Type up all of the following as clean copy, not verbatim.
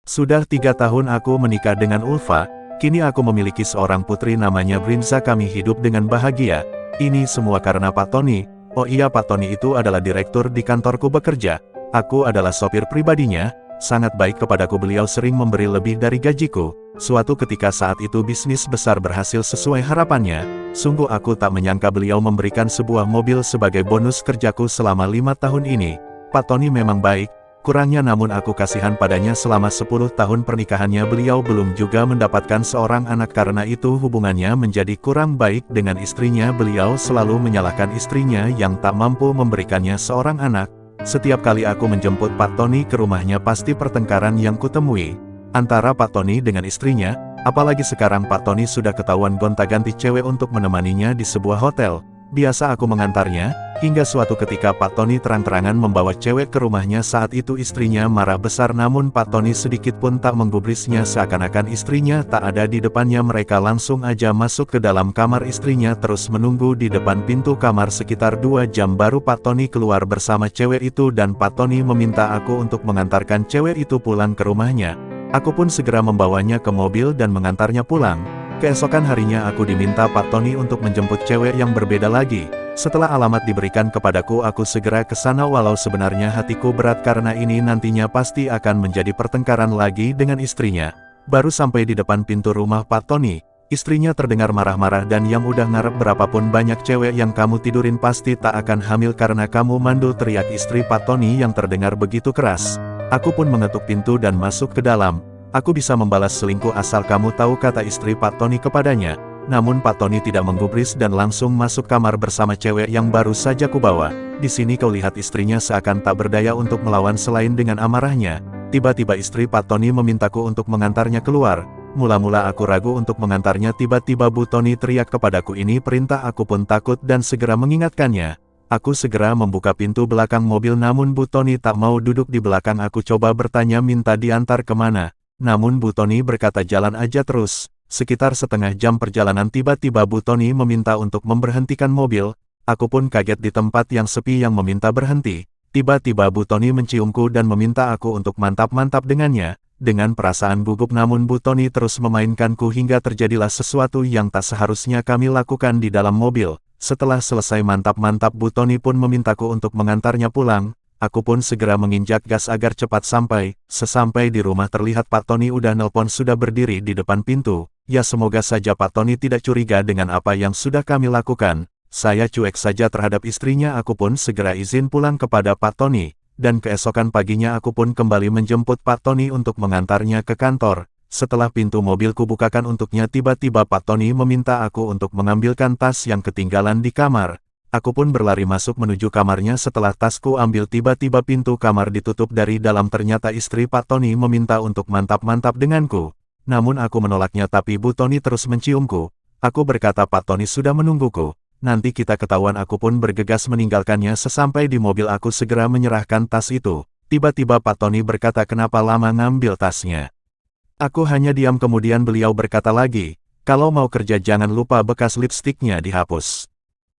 Sudah 3 tahun aku menikah dengan Ulfa, kini aku memiliki seorang putri namanya Brinza. Kami hidup dengan bahagia. Ini semua karena Pak Tony. Oh iya, Pak Tony itu adalah direktur di kantorku bekerja. Aku adalah sopir pribadinya, sangat baik kepadaku. Beliau sering memberi lebih dari gajiku. Suatu ketika saat itu bisnis besar berhasil sesuai harapannya. Sungguh aku tak menyangka beliau memberikan sebuah mobil sebagai bonus kerjaku selama 5 tahun ini. Pak Tony memang baik, kurangnya namun aku kasihan padanya. Selama 10 tahun pernikahannya beliau belum juga mendapatkan seorang anak, karena itu hubungannya menjadi kurang baik dengan istrinya. Beliau selalu menyalahkan istrinya yang tak mampu memberikannya seorang anak. Setiap kali aku menjemput Pak Tony ke rumahnya pasti pertengkaran yang kutemui antara Pak Tony dengan istrinya, apalagi sekarang Pak Tony sudah ketahuan gonta-ganti cewek untuk menemaninya di sebuah hotel. Biasa aku mengantarnya, hingga suatu ketika Pak Tony terang-terangan membawa cewek ke rumahnya. Saat itu istrinya marah besar, namun Pak Tony sedikit pun tak menggubrisnya, seakan-akan istrinya tak ada di depannya. Mereka langsung aja masuk ke dalam kamar istrinya, terus menunggu di depan pintu kamar sekitar 2 jam baru Pak Tony keluar bersama cewek itu, dan Pak Tony meminta aku untuk mengantarkan cewek itu pulang ke rumahnya. Aku pun segera membawanya ke mobil dan mengantarnya pulang. Keesokan harinya aku diminta Pak Tony untuk menjemput cewek yang berbeda lagi. Setelah alamat diberikan kepadaku, aku segera ke sana walau sebenarnya hatiku berat karena ini nantinya pasti akan menjadi pertengkaran lagi dengan istrinya. Baru sampai di depan pintu rumah Pak Tony, istrinya terdengar marah-marah, dan yang udah ngarep berapapun banyak cewek yang kamu tidurin pasti tak akan hamil karena kamu mandul, teriak istri Pak Tony yang terdengar begitu keras. Aku pun mengetuk pintu dan masuk ke dalam. Aku bisa membalas selingkuh asal kamu tahu, kata istri Pak Tony kepadanya. Namun Pak Tony tidak menggubris dan langsung masuk kamar bersama cewek yang baru saja kubawa. Di sini kau lihat, istrinya seakan tak berdaya untuk melawan selain dengan amarahnya. Tiba-tiba istri Pak Tony memintaku untuk mengantarnya keluar. Mula-mula aku ragu untuk mengantarnya, tiba-tiba Bu Tony teriak kepadaku. Ini perintah. Aku pun takut dan segera mengingatkannya. Aku segera membuka pintu belakang mobil, namun Bu Tony tak mau duduk di belakang. Aku coba bertanya minta diantar kemana, namun Bu Tony berkata jalan aja terus. Sekitar setengah jam perjalanan tiba-tiba Bu Tony meminta untuk memberhentikan mobil. Aku pun kaget di tempat yang sepi yang meminta berhenti. Tiba-tiba Bu Tony menciumku dan meminta aku untuk mantap-mantap dengannya. Dengan perasaan gugup namun Bu Tony terus memainkanku hingga terjadilah sesuatu yang tak seharusnya kami lakukan di dalam mobil. Setelah selesai mantap-mantap, Bu Tony pun memintaku untuk mengantarnya pulang. Aku pun segera menginjak gas agar cepat sampai. Sesampai di rumah terlihat Pak Tony udah nelpon, sudah berdiri di depan pintu. Ya, semoga saja Pak Tony tidak curiga dengan apa yang sudah kami lakukan. Saya cuek saja terhadap istrinya. Aku pun segera izin pulang kepada Pak Tony. Dan keesokan paginya aku pun kembali menjemput Pak Tony untuk mengantarnya ke kantor. Setelah pintu mobilku bukakan untuknya, tiba-tiba Pak Tony meminta aku untuk mengambilkan tas yang ketinggalan di kamar. Aku pun berlari masuk menuju kamarnya. Setelah tasku ambil, tiba-tiba pintu kamar ditutup dari dalam. Ternyata istri Pak Tony meminta untuk mantap-mantap denganku. Namun aku menolaknya, tapi Bu Tony terus menciumku. Aku berkata Pak Tony sudah menungguku. Nanti kita ketahuan. Aku pun bergegas meninggalkannya. Sesampai di mobil aku segera menyerahkan tas itu. Tiba-tiba Pak Tony berkata, kenapa lama ngambil tasnya? Aku hanya diam. Kemudian beliau berkata lagi, kalau mau kerja jangan lupa bekas lipstiknya dihapus.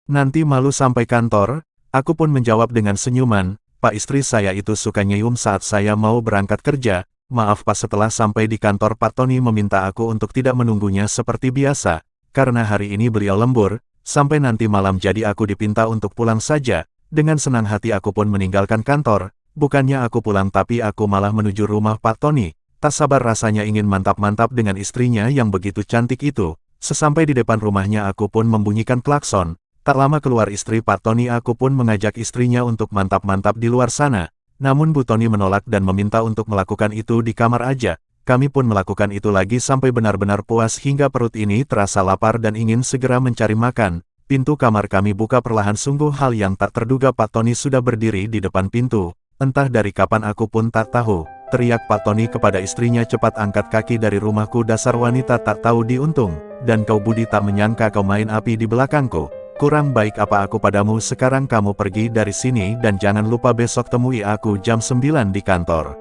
Nanti malu sampai kantor. Aku pun menjawab dengan senyuman, Pak, istri saya itu suka nyium saat saya mau berangkat kerja. Maaf Pak. Setelah sampai di kantor, Pak Tony meminta aku untuk tidak menunggunya seperti biasa, karena hari ini beliau lembur, sampai nanti malam, jadi aku dipinta untuk pulang saja. Dengan senang hati aku pun meninggalkan kantor. Bukannya aku pulang, tapi aku malah menuju rumah Pak Tony. Tak sabar rasanya ingin mantap-mantap dengan istrinya yang begitu cantik itu. Sesampai di depan rumahnya aku pun membunyikan klakson. Tak lama keluar istri Pak Tony. Aku pun mengajak istrinya untuk mantap-mantap di luar sana. Namun Bu Tony menolak dan meminta untuk melakukan itu di kamar aja. Kami pun melakukan itu lagi sampai benar-benar puas hingga perut ini terasa lapar dan ingin segera mencari makan. Pintu kamar kami buka perlahan. Sungguh hal yang tak terduga, Pak Tony sudah berdiri di depan pintu. Entah dari kapan aku pun tak tahu. Teriak Pak Tony kepada istrinya, cepat angkat kaki dari rumahku, dasar wanita tak tahu diuntung. Dan kau Budi, tak menyangka kau main api di belakangku. Kurang baik apa aku padamu? Sekarang kamu pergi dari sini dan jangan lupa besok temui aku jam 9 di kantor.